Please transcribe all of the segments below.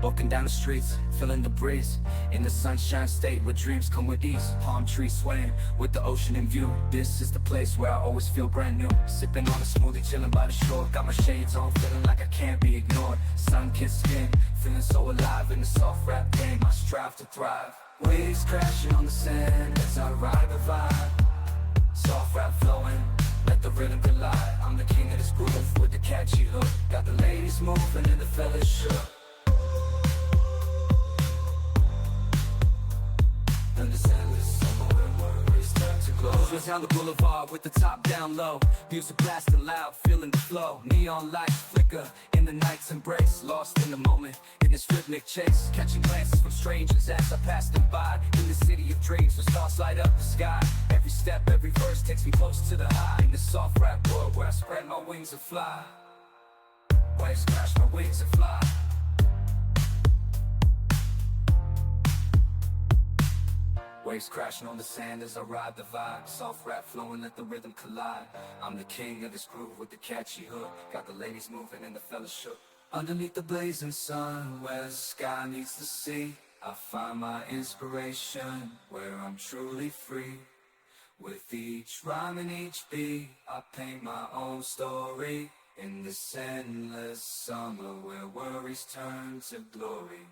Walking down the streets, feeling the breeze. In the sunshine state where dreams come with ease. Palm trees swaying with the ocean in view. This is the place where I always feel brand new. Sipping on a smoothie, chilling by the shore. Got my shades on, feeling like I can't be ignored. Sun-kissed skin, feeling so alive in the soft rap game. I strive to thrive. Waves crashing on the sand as I ride the vibe. Soft rap flowing, let the rhythm collide. I'm the king of this groove with the catchy hook. Got the ladies moving and the fellas shook. Just down the boulevard with the top down low. Music blasting loud, feeling the flow. Neon lights flicker in the night's embrace. Lost in the moment, in this rhythmic chase. Catching glances from strangers as I pass them by. In the city of dreams, the stars light up the sky. Every step, every verse takes me close to the high. In this soft rap world where I spread my wings and fly. Waves crash, my wings and fly. Waves crashing on the sand as I ride the vibe. Soft rap flowing, let the rhythm collide. I'm the king of this groove with the catchy hook. Got the ladies moving and the fellas shook. Underneath the blazing sun, where the sky meets the sea, I find my inspiration, where I'm truly free. With each rhyme and each beat, I paint my own story. In this endless summer where worries turn to glory.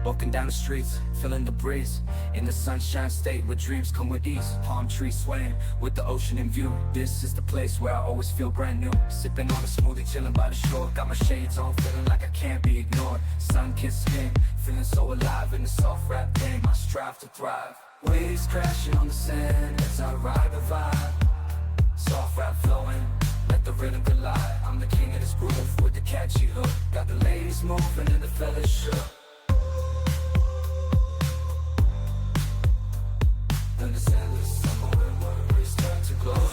Walking down the streets, feeling the breeze. In the sunshine state where dreams come with ease. Palm trees swaying with the ocean in view. This is the place where I always feel brand new. Sipping on a smoothie, chilling by the shore. Got my shades on, feeling like I can't be ignored. Sun-kissed skin, feeling so alive in the soft rap game. I strive to thrive. Waves crashing on the sand as I ride the vibe. Soft rap flowing, let the rhythm collide. I'm the king of this groove with the catchy hook. Got the ladies moving and the fellas shook.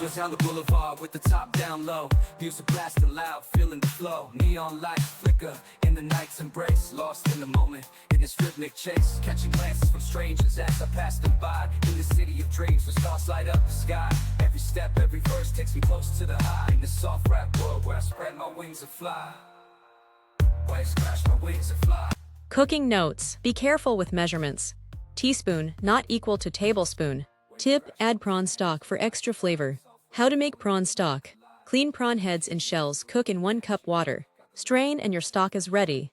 Just down the boulevard with the top down low. Music blasting loud, feeling the flow. Neon lights flicker in the night's embrace. Lost in the moment, in this rhythmic chase. Catching glances from strangers as I pass them by. In the city of dreams where stars light up the sky. Every step, every verse takes me close to the high. In this soft rap world where I spread my wings and fly. Waves crash, my wings and fly. Cooking notes. Be careful with measurements. Teaspoon, not equal to tablespoon. Tip, add prawn stock for extra flavor. How to make prawn stock. Clean prawn heads and shells, cook in 1 cup water. Strain and your stock is ready.